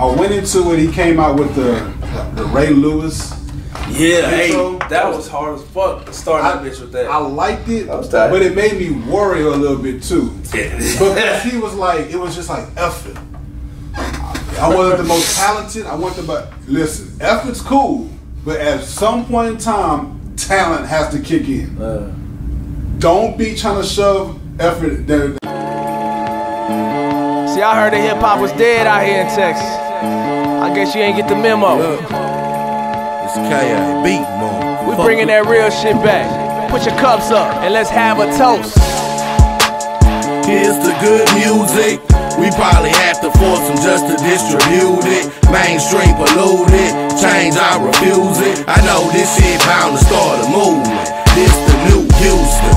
I went into it. He came out with the Ray Lewis. Yeah, hey, that was hard as fuck to start that bitch with that. I liked it, but it made me worry a little bit too. Because he was like, it was just like effort. I wasn't the most talented. But listen, effort's cool, but at some point in time, talent has to kick in. Don't be trying to shove effort there. See, I heard that hip hop was dead out here in Texas. I guess you ain't get the memo. Look, it's K.A. beat, man. We bringing that real shit back. Put your cups up and let's have a toast. Here's the good music. We probably have to force them just to distribute it. Mainstream polluted, change I refuse it. I know this shit bound to start a movement. This the new Houston.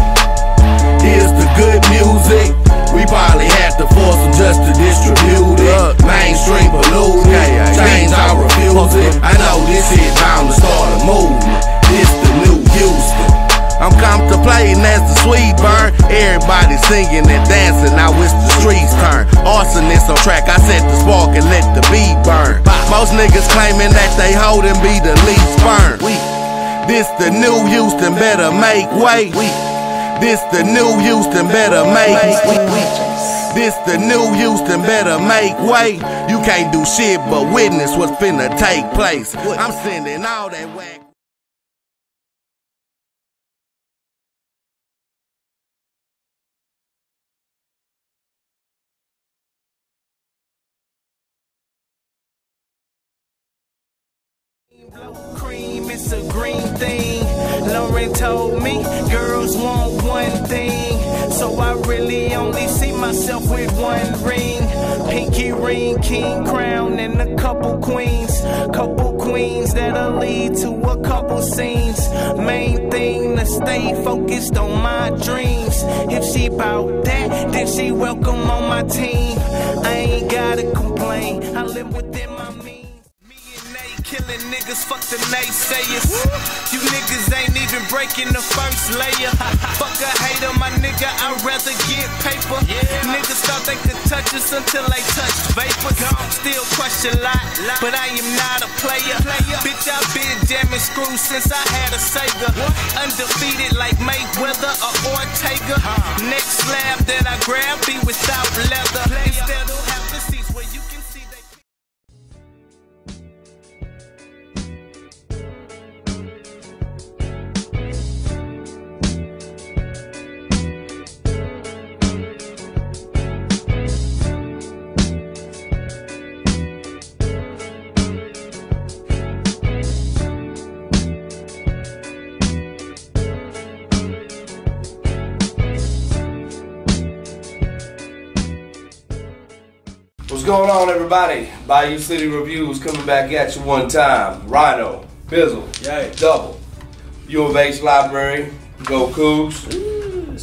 Here's the good music. We probably have to force them just to distribute it. Mainstream polluted, change I refuse it. I know this shit bound to start a movement. This the new Houston. I'm contemplating as the sweet burn. Everybody singing and dancing, now it's the streets turn. Arsonist on track, I set the spark and let the beat burn. Most niggas claiming that they hold and be the least burn. This the new Houston, better make way. This the new Houston, better make way. This the new Houston, better make way. You can't do shit but witness what's finna take place. I'm sending all that whack. Cream, it's a green thing. Lauren told me girls want one thing, so I really only see myself with one ring. Pinky ring, king crown, and a couple queens that'll lead to a couple scenes. Main thing to stay focused on my dreams. If she bout that, then she welcome on my team. I ain't gotta complain, I live within my means. Killing niggas, fuck the naysayers. You niggas ain't even breaking the first layer. Fuck a hater, my nigga, I'd rather get paper. Niggas thought they could touch us until they touched vapors. Still crush a lot, but I am not a player. Bitch, I've been jamming screws since I had a Sega. Undefeated like Mayweather or Ortega. Next slab that I grab be without leather. Instead of have the seats where you can see they. What's going on, everybody? Bayou City Reviews coming back at you one time. Rhino, Bizzle, Double, U of H Library, go Cougs.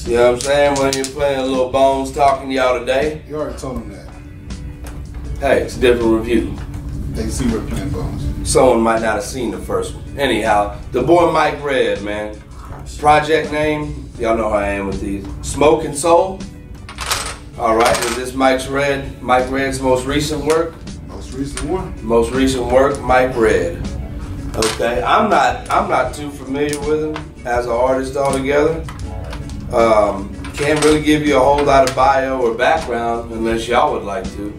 You know what I'm saying? When you're playing a little Bones talking to y'all today. You already told them that. Hey, it's a different review. They see we're playing Bones. Someone might not have seen the first one. Anyhow, the boy Mike Red, man. Project name, y'all know how I am with these. Smoking Soul. Alright, is this Mike Red's most recent work? Most recent one? Most recent work, Mike Red. Okay, I'm not too familiar with him as an artist altogether. Can't really give you a whole lot of bio or background unless y'all would like to.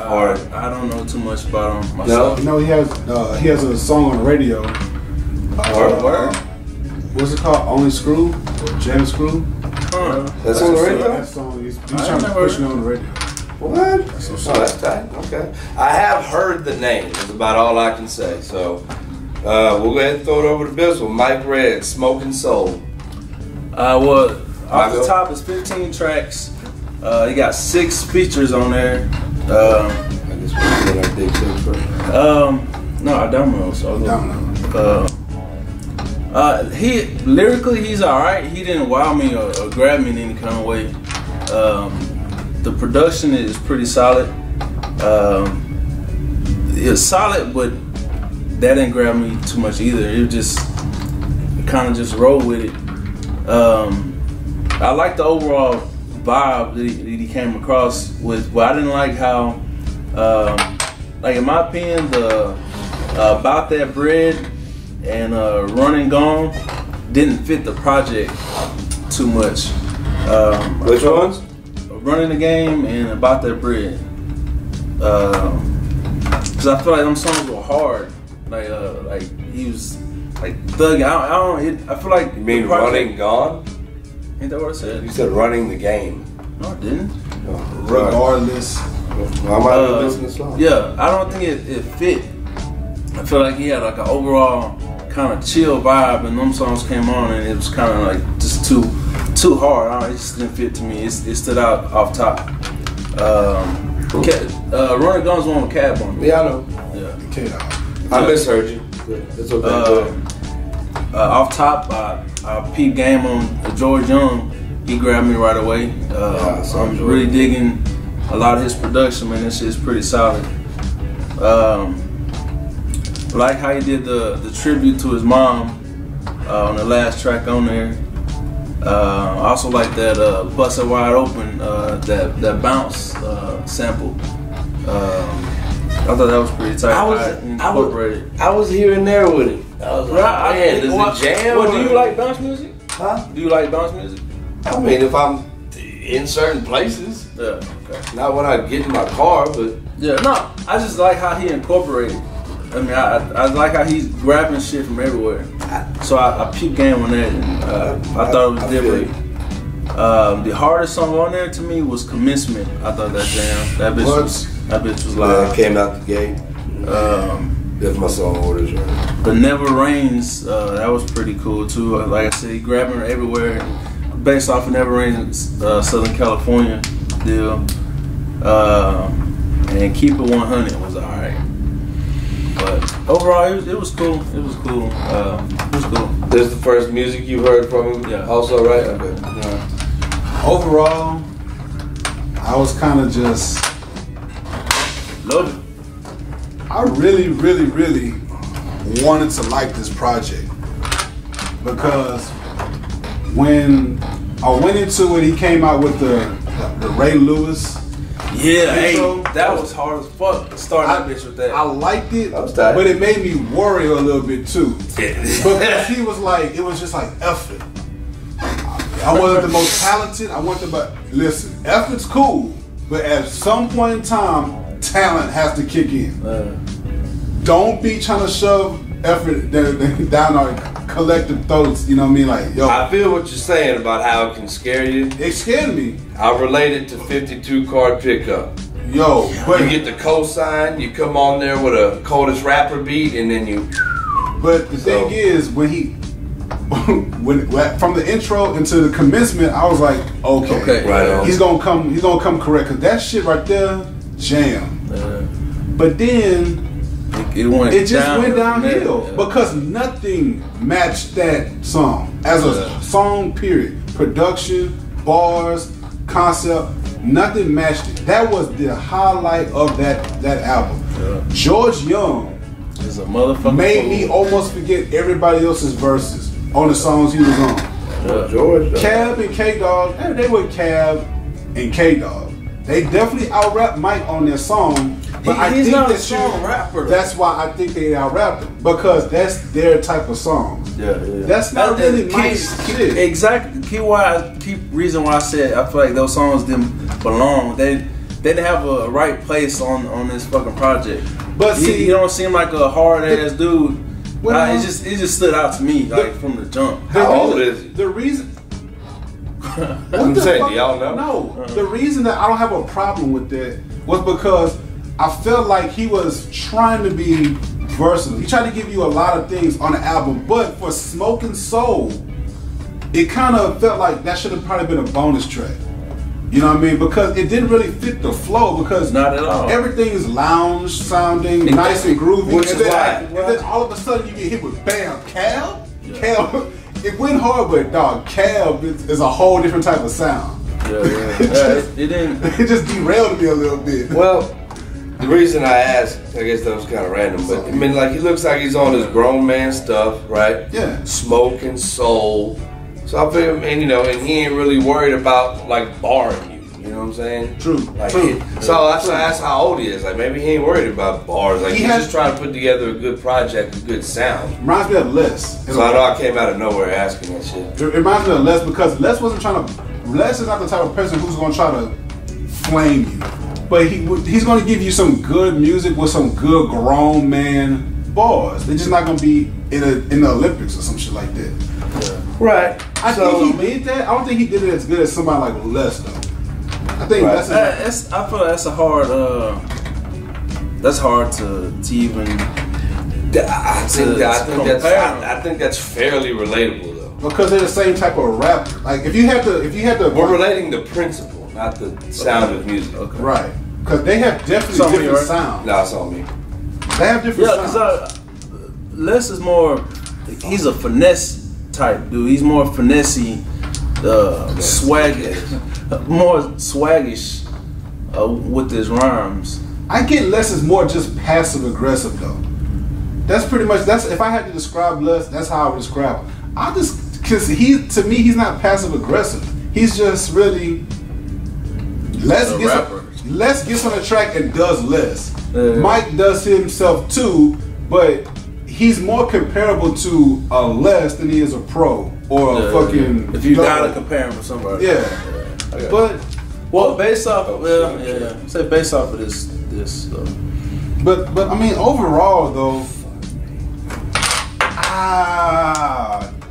Or I don't know too much about him myself. No, he has a song on the radio. What's it called? Only Screw or Jam Screw? That's on the radio? That song, he's trying to push it on the radio. What? That's tight. Okay. I have heard the name. That's about all I can say. So we'll go ahead and throw it over to Bizzle. Mike Red, Smoking Soul. Well, off the top is 15 tracks. He got 6 features on there. I guess we'll like Big Six first. No, I don't know. So he lyrically he's alright. He didn't wow me or grab me in any kind of way. The production is pretty solid. It's solid, but that didn't grab me too much either. It just kind of just rolled with it. I like the overall vibe that he came across with, but I didn't like how like in my opinion, the About That Bread and Running Gone didn't fit the project too much. Which ones? Running the Game and About That Bread. Cause I feel like them songs were hard. Like he was like thugging. I feel like. You mean Running Gone? Ain't that what I said? You said Running the Game. No, I didn't. Regardless. I might be listening to song. Yeah, I don't think it fit. I feel like he had like an overall kind of chill vibe, and them songs came on, and it was kind of like just too hard. It just didn't fit to me. It stood out off top. Running Guns one with Cab on it. Yeah, I know. Yeah. K-Dog. I misheard you. It's okay. Off top, I peeped game on George Young. He grabbed me right away. I'm really digging a lot of his production, man. This shit's pretty solid. Like how he did the tribute to his mom on the last track on there. I also like that Bust It Wide Open, that bounce sample. I thought that was pretty tight. I was here and there with it. I was like, man, is it jam? Well, do you like bounce music? Huh? Do you like bounce music? I mean, if I'm in certain places. Yeah, okay. Not when I get in my car, but. Yeah, no, I just like how he incorporated. I mean, I like how he's grabbing shit from everywhere. So I peeped game on that, and I thought it was different. The hardest song on there to me was Commencement. I thought that jam, that bitch was loud. Yeah, came out the gate. If my song orders right. The Never Rains, that was pretty cool too. Like I said, he grabbing her everywhere, based off of Never Rains, Southern California deal. And Keep It 100 was alright. But overall, it was cool. It was cool. It was cool. This is the first music you heard from him? Yeah. Also, right? Okay. Yeah. Overall, I was kind of just. Love it. I really, really, really wanted to like this project because when I went into it, he came out with the Ray Lewis. Yeah, intro. Hey, that was hard as fuck. Start that bitch with that. I liked it, but it made me worry a little bit too. Because he was like, it was just like effort. I wasn't the most talented. I wanted, but listen, effort's cool, but at some point in time, talent has to kick in. Don't be trying to shove effort down our collective throats. You know what I mean? Like, yo, I feel what you're saying about how it can scare you. It scared me. I relate it to 52 card pickup. Yo, but you get the cosign, you come on there with a coldest rapper beat, and then you. But the thing is, when he. From the intro into the commencement, I was like, okay, right on. He's gonna come correct, cause that shit right there, jam. But then it just went downhill because nothing matched that song as a song. Period. Production, bars, concept, nothing matched it. That was the highlight of that album. George Young is a motherfucker. Made me almost forget everybody else's verses on the songs he was on. George. Cab and K-Dog, they were Cab and K-Dog. They definitely out-rapped Mike on their song, but he's not a song rapper. That's why I think they out-rapped him, because that's their type of songs. Yeah. That's not really Mike's shit. Exactly. Key reason why I said I feel like those songs didn't belong. They didn't have a right place on this fucking project. But he don't seem like a hard ass dude. It just stood out to me from the jump. How old is he? The reason. I'm saying, do y'all know? No. The reason that I don't have a problem with that was because I felt like he was trying to be versatile. He tried to give you a lot of things on the album, but for Smoking Soul, it kind of felt like that should have probably been a bonus track. You know what I mean? Because it didn't really fit the flow, because not at all. Everything is lounge sounding, nice and groovy. And then all of a sudden you get hit with bam, Cab? Yeah. Cab. It went hard, but dog, Cab is a whole different type of sound. It just derailed me a little bit. Well, the reason I asked, I guess that was kind of random, but I mean, like, he looks like he's on his grown man stuff, right? Yeah. Smoking Soul. So I feel, and he ain't really worried about like barring you. You know what I'm saying? True. Like, True. So that's why I asked how old he is. Like maybe he ain't worried about bars. Like he's just trying to put together a good project, a good sound. Reminds me of Les. So I know I came out of nowhere asking that shit. It reminds me of Les because Les wasn't trying to. Les is not the type of person who's going to try to flame you, but he's going to give you some good music with some good grown man bars. They're just not going to be in the Olympics or some shit like that. Yeah. Right. I think he did that. I don't think he did it as good as somebody like Les though. I think I feel like that's a hard. That's hard to even. I think that's fairly relatable though. Because they're the same type of rap. Like if you had to. We're relating the principle, not the sound of music. Okay. Right. Because they have definitely different sounds. No, it's on me. They have different sounds. Yeah, because Les is more. He's a finesse type dude. He's more finessey, more swaggish with his rhymes. I get Les is more just passive aggressive though. That's pretty much if I had to describe Les, that's how I would describe him. Because to me he's not passive aggressive. He's just really Les gets on the track and does Les. Mike does himself too, but he's more comparable to a Les than he is a Pro or a fucking. If you gotta compare him with somebody. Yeah. But based off of say based off of this But I mean overall though,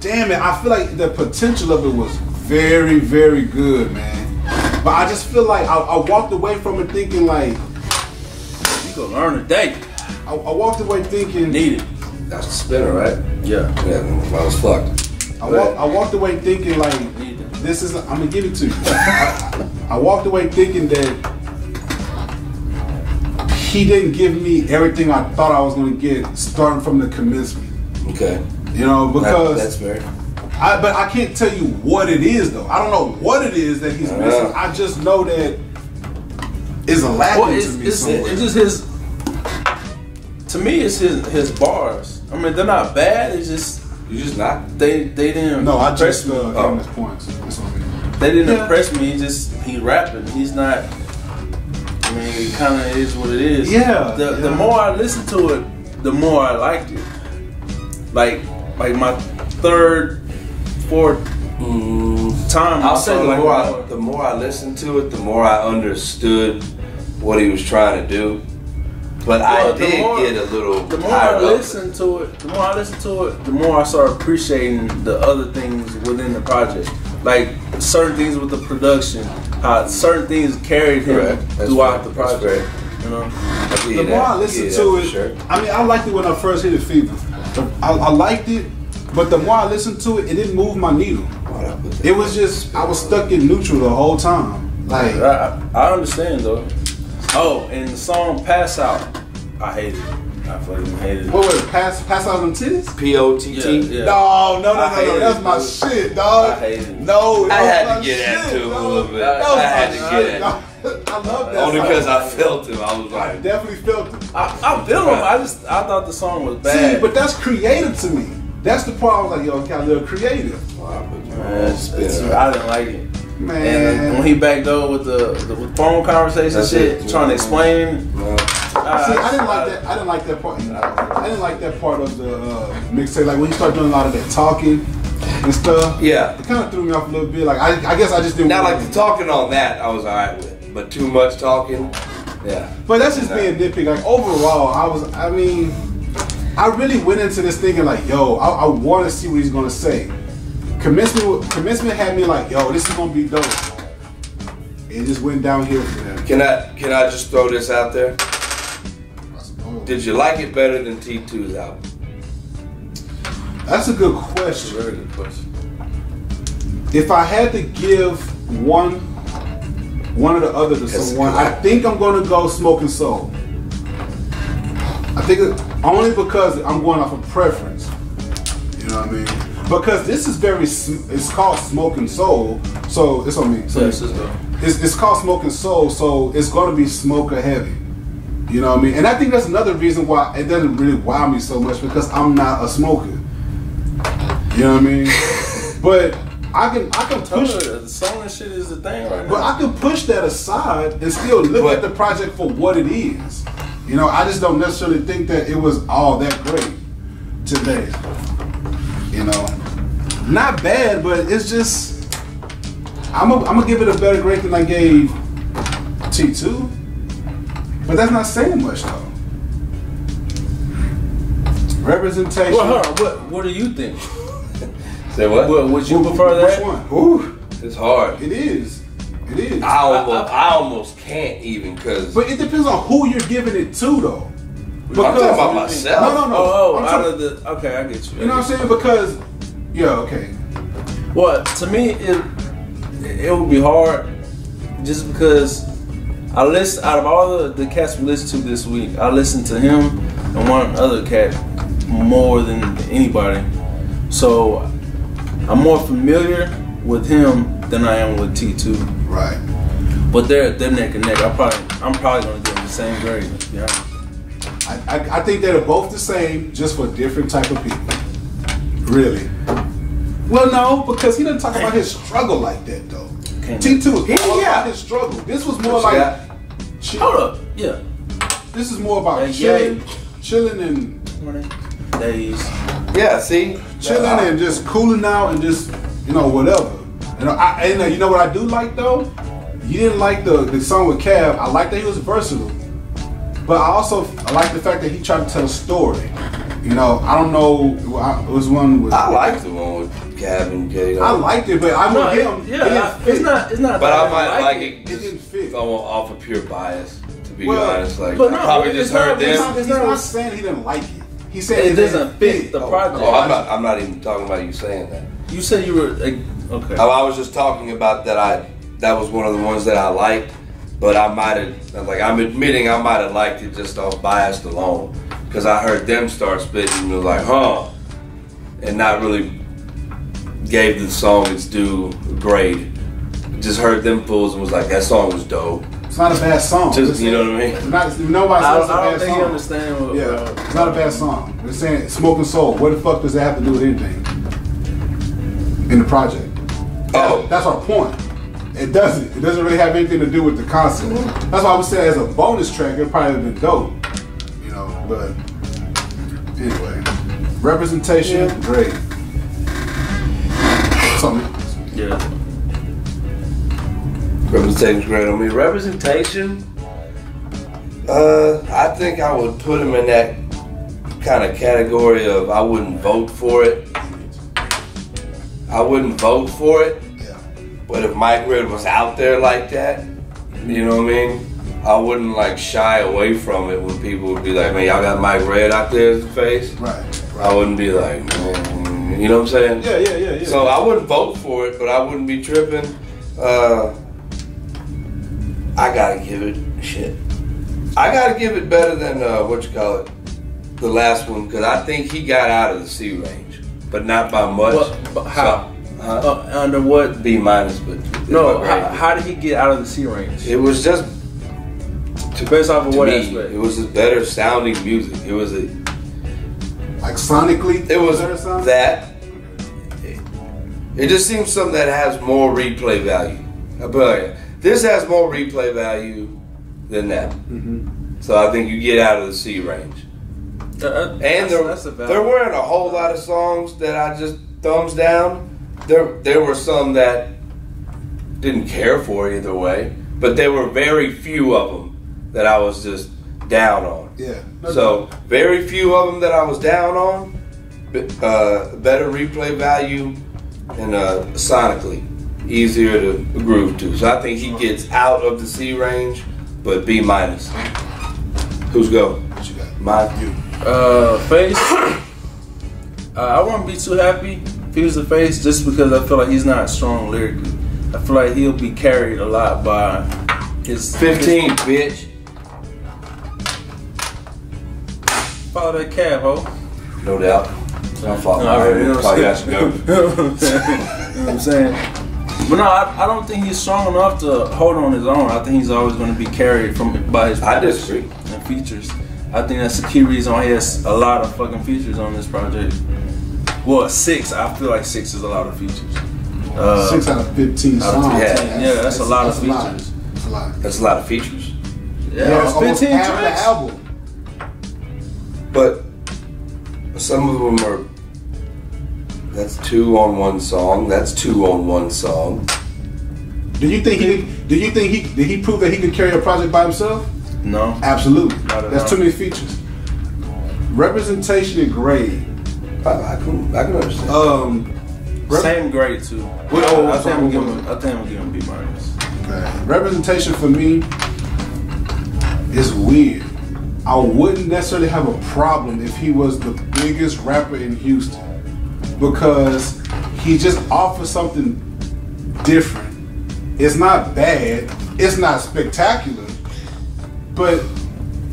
damn it, I feel like the potential of it was very, very good, man. But I just feel like I walked away from it thinking like you gonna learn today. I walked away thinking needed. That's the spinner, right? Yeah. I was fucked. I walked away thinking like this is. I'm gonna give it to you. I walked away thinking that he didn't give me everything I thought I was gonna get starting from the commencement. Okay. You know, because that's fair. But I can't tell you what it is though. I don't know what it is that he's missing. I just know that it's lacking to me somewhere. It's just his. To me, it's his bars. I mean, they're not bad. It's just you're just not. They didn't. No, I just gave him his points. They didn't impress me. He's rapping. He's not. I mean, it kind of is what it is. Yeah. The more I listened to it, the more I liked it. Like my third, fourth time. I'll say the more I listened to it, the more I understood what he was trying to do. But I did get a little. The more I listened to it, the more I started appreciating the other things within the project. Like certain things with the production, how certain things carried him throughout the project. You know. The more I listened to it, I mean, I liked it when I first hit it fever. I liked it, but the more I listened to it, it didn't move my needle. It was just I was stuck in neutral the whole time. Like I understand though. Oh, and the song "Pass Out," I hated it. I fucking hated it. What was it? Pass out on titties? POTT. Yeah. No. That's my shit, dog. I hated it. No, I had to get at it a little bit. I had to get at it. I love that. Only because I felt him. I was like, I definitely felt it. I feel him. I thought the song was bad. See, but that's creative to me. That's the part I was like, yo, got a little creative. I didn't like it. Man. And when he backed door with the phone conversation shit, trying to explain. See, I didn't like that. I didn't like that part. I didn't like that part of the mixtape. Like when he started doing a lot of that talking and stuff. Yeah, it kind of threw me off a little bit. Like I guess I just didn't. Now, like the talking on that, I was alright with, but too much talking. Yeah. But that's just being nitpicky. Like overall, I really went into this thinking like, yo, I want to see what he's gonna say. Commencement had me like, yo, this is gonna be dope. It just went downhill for them. Can I just throw this out there? Did you like it better than T2's album? That's a good question. Very good question. If I had to give one or the other to someone, I think I'm gonna go Smoke and Soul. I think only because I'm going off of preference. You know what I mean? Because this is it's called Smoke and Soul, so it's on me. So it's called Smoke and Soul, so it's going to be smoker heavy. You know what I mean? And I think that's another reason why it doesn't really wow me so much, because I'm not a smoker. You know what I mean? But I can push the song and shit is the thing right now. But I can push that aside and still look at the project for what it is. You know, I just don't necessarily think that it was all that great today. You know, not bad, but it's just I'm gonna give it a better grade than I gave T2. But that's not saying much though. Representation. Well, hold on. What do you think? Say what? Would you prefer that? Which one? Ooh, it's hard. It is. It is. I almost can't even because. But it depends on who you're giving it to, though. I'm talking about myself. No. Out of the. Okay, I get you. You know what I'm saying? Because, yeah, okay. Well, to me, it would be hard, just because I listen out of all the cats we listened to this week. I listened to him and one other cat more than anybody, so I'm more familiar with him than I am with T2. Right. But they're neck and neck. I'm probably gonna give them the same grade. Yeah. I think they're both the same, just for different type of people. Really. Well, no, because he doesn't talk about his struggle like that though. T2 is all about his struggle. This was more like hold up. Yeah. This is more about chilling and days. Yeah, see? Chilling and just cooling out and just, you know, whatever. And you know what I do like though? You didn't like the song with Cav. I like that he was versatile. But I like the fact that he tried to tell a story. You know, I don't know. It was one with. I liked the one with Cav and Jay. I liked it, but I know him. Yeah, it's not. But I might like it. It didn't fit. Off of pure bias, to be honest. Like, but I probably just heard them. He's not saying he didn't like it. He said it doesn't fit the project. Oh, I'm not even talking about you saying that. You said you were okay. I was just talking about that. That was one of the ones that I liked, but I'm admitting I might have liked it just off bias alone, because I heard them start spitting and was like, and not really gave the song its due grade. Just heard them fools and was like, that song was dope. It's not a bad song. Just, you know what I mean? Nobody says it's a bad song. I don't think you understand what. Yeah, it's not a bad song. They're saying Smoking Soul. What the fuck does that have to do with anything in the project? That's our point. It doesn't. It doesn't really have anything to do with the concept. That's why I would say as a bonus track, it probably would have been dope. You know, but anyway, representation, great. Something. Yeah. Representation's great on me. Representation, I think I would put him in that kind of category of I wouldn't vote for it. I wouldn't vote for it. But if Mike Red was out there like that, you know what I mean? I wouldn't like shy away from it when people would be like, man, y'all got Mike Red out there in the face. Right. I wouldn't be like, man, you know what I'm saying? Yeah. So I wouldn't vote for it, but I wouldn't be tripping. I gotta give it shit. I gotta give it better than the last one, because I think he got out of the C range, but not by much. But how? Under what? B minus, but no. How did he get out of the C range? It was just based off of what aspect? It was just better sounding music. It was like sonically. It was that. It just seems something that has more replay value. But this has more replay value than that. Mm-hmm. So I think you get out of the C range. And there weren't a whole lot of songs that I just thumbs down. There were some that didn't care for either way, but there were very few of them that I was just down on. Yeah. So very few of them that I was down on. Better replay value and sonically easier to groove to. So I think he gets out of the C range, but B minus. Who's go? What you got? Mine. Face. I wouldn't be too happy if he was the Face, just because I feel like he's not strong lyrically. I feel like he'll be carried a lot by his 15, bitch. Follow that cab, ho. No doubt. I'm following. You know what I'm saying? But no, I don't think he's strong enough to hold on his own. I think he's always going to be carried by his disagree. And features. I think that's the key reason why he has a lot of fucking features on this project. Well, 6. I feel like 6 is a lot of features. 6 out of 15 songs. Yeah, that's a lot of features. That's a lot. That's a lot of features. Yeah, it's 15 half tracks. the album. But some of them are. That's 2 on one song. That's 2 on one song. Do you think did he prove that he could carry a project by himself? No. Absolutely. That's all. too many features. Representation and grade. I can understand. Same grade too. I think I'm gonna give him B minus. Okay. Representation for me is weird. I wouldn't necessarily have a problem if he was the biggest rapper in Houston, because he just offers something different. It's not bad. It's not spectacular, but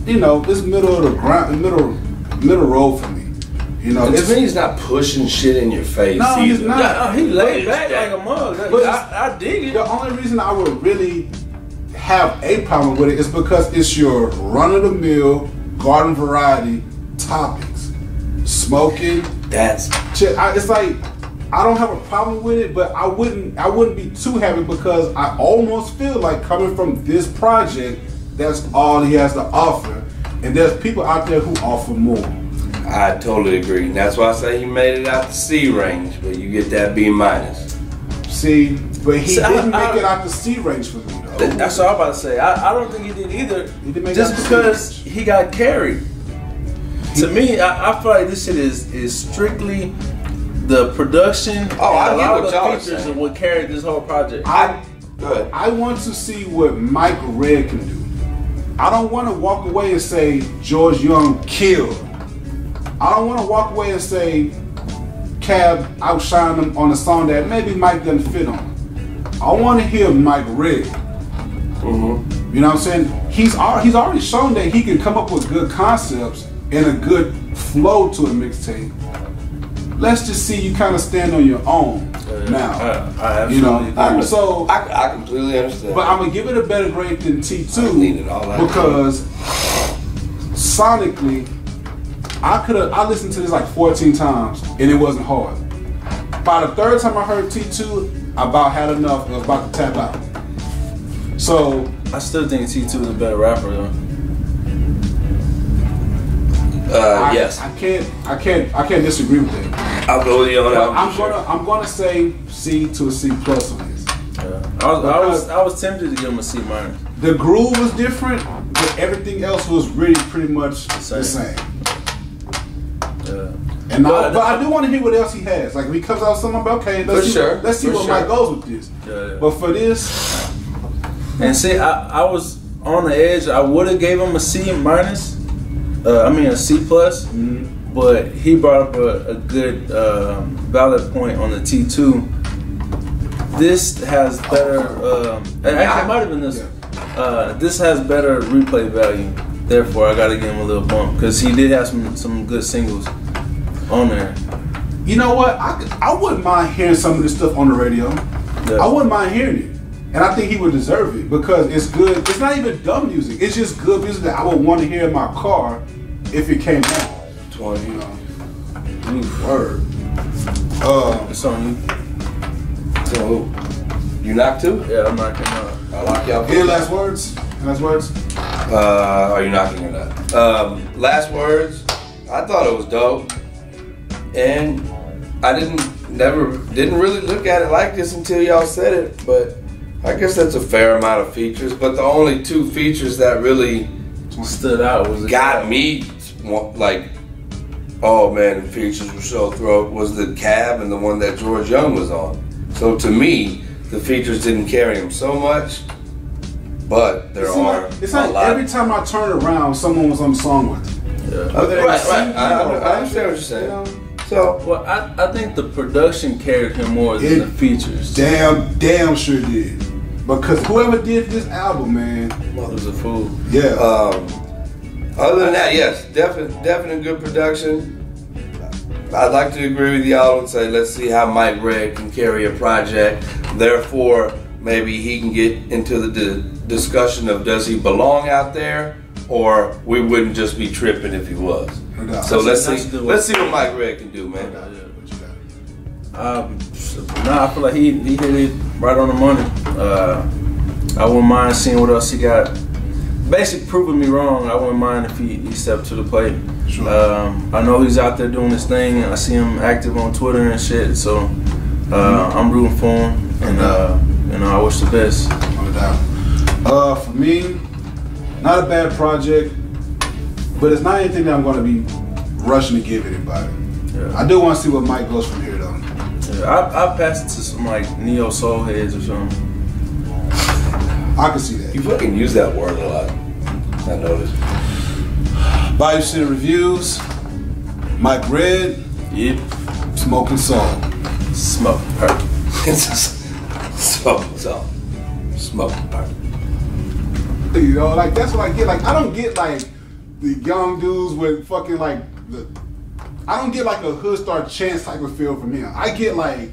you know, it's middle of the ground, middle road for me. You know, to me, he's not pushing shit in your face. No, he's not. Yeah, he laid back like a mug. But I dig it. The only reason I would really have a problem with it is because it's your run-of-the-mill garden variety topics. Smoking. That's It's like I don't have a problem with it, but I wouldn't be too happy, because I almost feel like coming from this project, that's all he has to offer, and there's people out there who offer more. I totally agree. And that's why I say he made it out the C range, but you get that B minus. See, but he didn't make it out the C range for me though. That's what I'm about to say. I don't think he did either. He didn't make just it out the because C range. he got carried. To me, I feel like this shit is strictly the production. Oh, I and get a lot what of y'all the are features saying. of what carried this whole project. Good. I want to see what Mike Red can do. I don't want to walk away and say George Young killed. I don't want to walk away and say Cab outshined him on a song that maybe Mike doesn't fit on. I want to hear Mike Red. Mm-hmm. You know what I'm saying? He's already shown that he can come up with good concepts and a good flow to a mixtape. Let's just see you kind of stand on your own now. I absolutely agree. So I completely understand. but I'm gonna give it a better grade than I T2 need it all out. because sonically, I listened to this like 14 times and it wasn't hard. By the third time I heard T2, I about had enough and I was about to tap out. So I still think T2 is a better rapper though. Yes. I can't disagree with that. I'll go with you on that. I'm gonna say C to a C plus on this. I was tempted to give him a C minus. The groove was different, but everything else was really pretty much the same. And but I do want to hear what else he has. Like if he comes out with something, okay, let's see what Mike goes with this. But for this, and see, I was on the edge. I would have gave him a C minus. A C plus. Mm-hmm. But he brought up a good valid point on the T2. This has better. Actually, it might have been this. This has better replay value. Therefore, I got to give him a little bump because he did have some good singles on there. You know what? I wouldn't mind hearing some of this stuff on the radio. Yeah. I wouldn't mind hearing it, and I think he would deserve it because it's good. It's not even dumb music. It's just good music that I would want to hear in my car if it came out. 20. You know. Word. It's on you. So, you knock two? Yeah, I'm knocking out. I lock y'all. Any last words? Last words? Are you knocking or not? Last words. I thought it was dope, and I didn't really look at it like this until y'all said it. But I guess that's a fair amount of features. But the only 2 features that really stood out was got me like, oh man, the features were so throat was the Cab and the one that George Young was on. So to me, the features didn't carry him so much, but there are it's like a lot. every time I turn around, someone was on the song with it. Yeah. Right. I understand what you're saying. You know? So, well, I think the production carried him more than the features. Damn sure did. Because whoever did this album, man, was a fool. Yeah. Other than that, yes, definite good production. I'd like to agree with y'all and say let's see how Mike Red can carry a project. Therefore, maybe he can get into the discussion of does he belong out there, or we wouldn't just be tripping if he was. So let's see what Mike Red can do, man. Nah, I feel like he hit it right on the money. I wouldn't mind seeing what else he got. Basically proving me wrong. I wouldn't mind if he stepped to the plate. Sure. I know he's out there doing his thing. I see him active on Twitter and shit. So I'm rooting for him, and I wish the best. No doubt. For me, not a bad project, but it's not anything that I'm going to be rushing to give anybody. Yeah. I do want to see what Mike goes from here, though. Yeah, I pass it to some like neo soul heads or something. I can see that. You fucking use that word a lot. I noticed. Bayou City Reviews, Mike Red, yep. Smoking Soul. Smoking Perk. Smoking Soul. Smoking Perk. You know, like that's what I get. Like I don't get like the young dudes with fucking like I don't get like a Hood Star Chance type of feel from him. I get like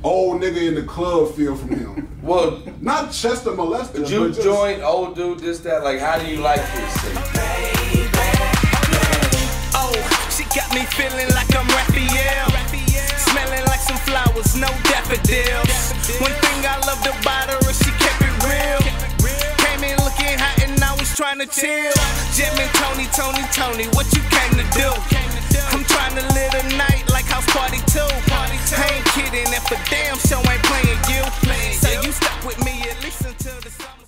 old nigga in the club feel from him. Well, not Chester Molester. Juke joint, old dude, this, that. Like, how do you like this thing? Oh, she got me feeling like I'm Raphael. Smelling like some flowers, no daffodils. One thing I loved about her is she kept it real. Came in looking hot and I was trying to chill. Jim and Tony, what you came to do? I'm trying to live the night like house party too. I ain't kidding, if a damn show ain't playing you. So you stuck with me at least until the summer.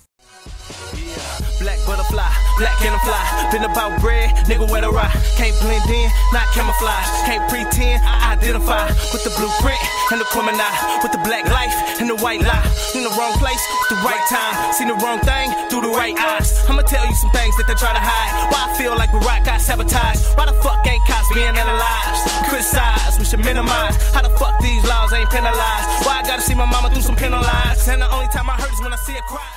Black butterfly, black and fly. Been about bread, nigga where the rock. Can't blend in, not camouflage. Can't pretend, I identify with the blueprint and the criminal, with the black life and the white lie. In the wrong place, with the right time. Seen the wrong thing through the right eyes. I'ma tell you some things that they try to hide. Why I feel like we rock got sabotaged. Why the fuck ain't cops being analyzed? Criticize, we should minimize. How the fuck these laws ain't penalized? Why I gotta see my mama do some penalized? And the only time I hurt is when I see her cry.